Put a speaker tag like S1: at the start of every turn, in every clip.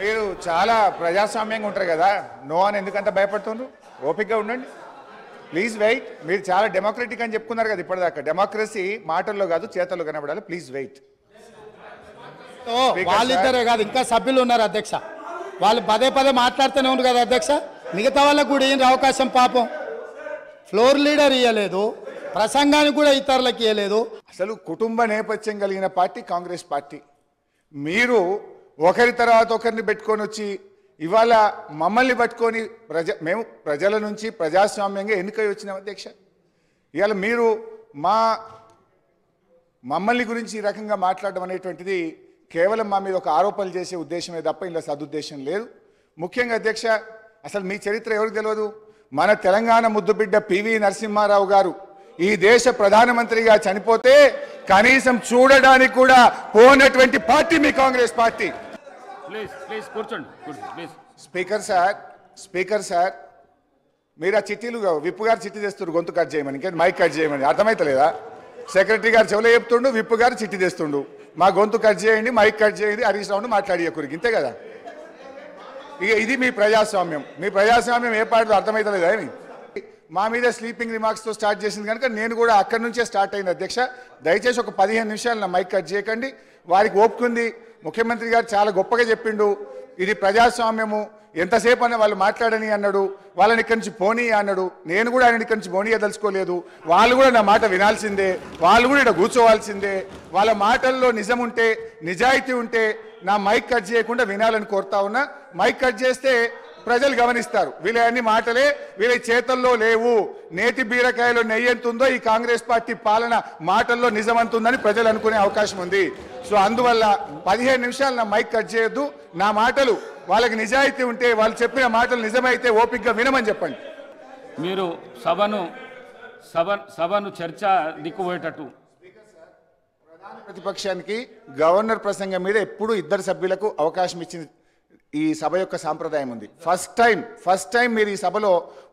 S1: మీరు చాలా ప్రజాస్వామ్యంగా ఉంటారు కదా, నో అని ఎందుకంత భయపడుతున్నారు? ఓపికగా ఉండండి, ప్లీజ్ వెయిట్. మీరు చాలా డెమోక్రటిక్ అని చెప్పుకున్నారు కదా ఇప్పటిదాకా. డెమోక్రసీ మాటల్లో కాదు చేతల్లో కనబడాలి. Please wait.
S2: వాళ్ళిద్దరే కాదు, ఇంకా సభ్యులు ఉన్నారు అధ్యక్ష. వాళ్ళు పదే పదే మాట్లాడుతూనే ఉన్నారు కదా అధ్యక్ష. మిగతా వాళ్ళకు కూడా ఏం అవకాశం? పాపం ఫ్లోర్ లీడర్ ఇవ్వలేదు, ప్రసంగానికి కూడా ఇతరులకు ఇవ్వలేదు.
S1: అసలు కుటుంబ నేపథ్యం కలిగిన పార్టీ కాంగ్రెస్ పార్టీ. మీరు ఒకరి తర్వాత ఒకరిని పెట్టుకొని వచ్చి ఇవాళ మమ్మల్ని పట్టుకొని మేము ప్రజల నుంచి ప్రజాస్వామ్యంగా ఎన్నికై వచ్చినాం అధ్యక్ష. ఇవాళ మీరు మమ్మల్ని గురించి ఈ రకంగా మాట్లాడడం అనేటువంటిది కేవలం మా మీద ఒక ఆరోపణలు చేసే ఉద్దేశమే తప్ప ఇలా సదుద్దేశం లేదు. ముఖ్యంగా అధ్యక్ష, అసలు మీ చరిత్ర ఎవరికి తెలియదు? మన తెలంగాణ ముద్దుబిడ్డ పివి నరసింహారావు గారు ఈ దేశ ప్రధానమంత్రిగా చనిపోతే కనీసం చూడడానికి కూడా పోనటువంటి పార్టీ మీ కాంగ్రెస్ పార్టీ. స్పీకర్ సార్ మీరు ఆ చిట్టీలు విప్పు గారు చిట్టి తెస్తున్నారు గొంతు కట్ చేయమని, ఇంకా మైక్ కట్ చేయమని. అర్థమైతలేదా? సెక్రటరీ గారు చెవులో చెప్తుండు, విప్పు గారు చిట్టి తెస్తుండు. మా గొంతు కట్ చేయండి, మైక్ కట్ చేయండి, హరీష్ రావును మాట్లాడియకురికి, ఇంతే కదా. ఇక ఇది మీ ప్రజాస్వామ్యం. మీ ప్రజాస్వామ్యం ఏ పాటలో అర్థమైతలేదా అని మా మీద స్లీపింగ్ రిమార్క్స్తో స్టార్ట్ చేసింది కనుక నేను కూడా అక్కడి నుంచే స్టార్ట్ అయింది అధ్యక్ష. దయచేసి ఒక 15 నిమిషాలు నా మైక్ కట్ చేయకండి. వారికి ఓపుకుంది. ముఖ్యమంత్రి గారు చాలా గొప్పగా చెప్పిండు, ఇది ప్రజాస్వామ్యము, ఎంతసేపు అన్న వాళ్ళు మాట్లాడని అన్నాడు, వాళ్ళని ఇక్కడి నుంచి పోనీ అన్నాడు. నేను కూడా ఆయన ఇక్కడి నుంచి పోనీ దలుచుకోలేదు. వాళ్ళు కూడా నా మాట వినాల్సిందే, వాళ్ళు కూడా ఇక్కడ కూర్చోవాల్సిందే. వాళ్ళ మాటల్లో నిజం ఉంటే, నిజాయితీ ఉంటే నా మైక్ కట్ చేయకుండా వినాలని కోరుతా ఉన్నా. మైక్ కట్ చేస్తే ప్రజలు గమనిస్తారు, వీళ్ళ అన్ని మాటలే వీళ్ళ చేతల్లో లేవు. నేతి బీరకాయలో నెయ్యి ఎంతుందో ఈ కాంగ్రెస్ పార్టీ పాలన మాటల్లో నిజమంతుందని ప్రజలు అనుకునే అవకాశం ఉంది. సో అందువల్ల 15 నిమిషాలు నా మైక్ కట్ చేయొద్దు. నా మాటలు వాళ్ళకి నిజాయితీ ఉంటే, వాళ్ళు చెప్పిన మాటలు నిజమైతే ఓపికగా వినమని చెప్పండి.
S3: మీరు సభను చర్చ దిక్కుపోయేటట్టు.
S1: ప్రధాన ప్రతిపక్షానికి గవర్నర్ ప్రసంగం మీద ఎప్పుడు ఇద్దరు సభ్యులకు అవకాశం ఇచ్చింది ఈ సభ యొక్క సాంప్రదాయం ఉంది. ఫస్ట్ టైం మీరు ఈ సభలో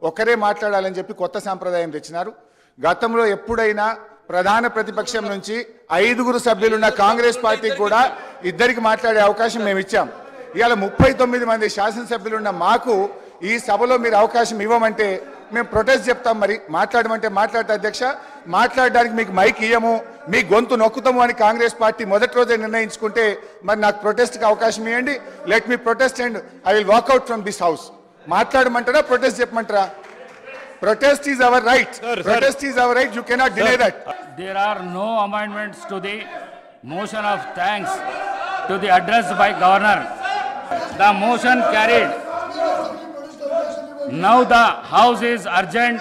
S1: ఒకరే మాట్లాడాలని చెప్పి కొత్త సాంప్రదాయం తెచ్చినారు. గతంలో ఎప్పుడైనా ప్రధాన ప్రతిపక్షం నుంచి 5 సభ్యులున్న కాంగ్రెస్ పార్టీకి కూడా ఇద్దరికి మాట్లాడే అవకాశం మేము ఇచ్చాం. ఇవాళ 39 మంది శాసనసభ్యులున్న మాకు ఈ సభలో మీరు అవకాశం ఇవ్వమంటే మేము ప్రొటెస్ట్ చెప్తాం. మరి మాట్లాడమంటే మాట్లాడతా అధ్యక్ష. మాట్లాడడానికి మీకు మైక్ ఇయ్యము, మీ గొంతు నొక్కుతాము అని కాంగ్రెస్ పార్టీ మొదటి రోజే నిర్ణయించుకుంటే మరి నాకు ప్రొటెస్ట్కి అవకాశం ఇవ్వండి. Let me protest and I will walkout from this house. మాట్లాడమంటారా ప్రొటెస్ట్ చెప్పమంటారా? Protest is our right. Protest is our right. You cannot deny that.
S3: There are no amendments to the motion of thanks to the address by Governor. The motion carried. Now the House is urgent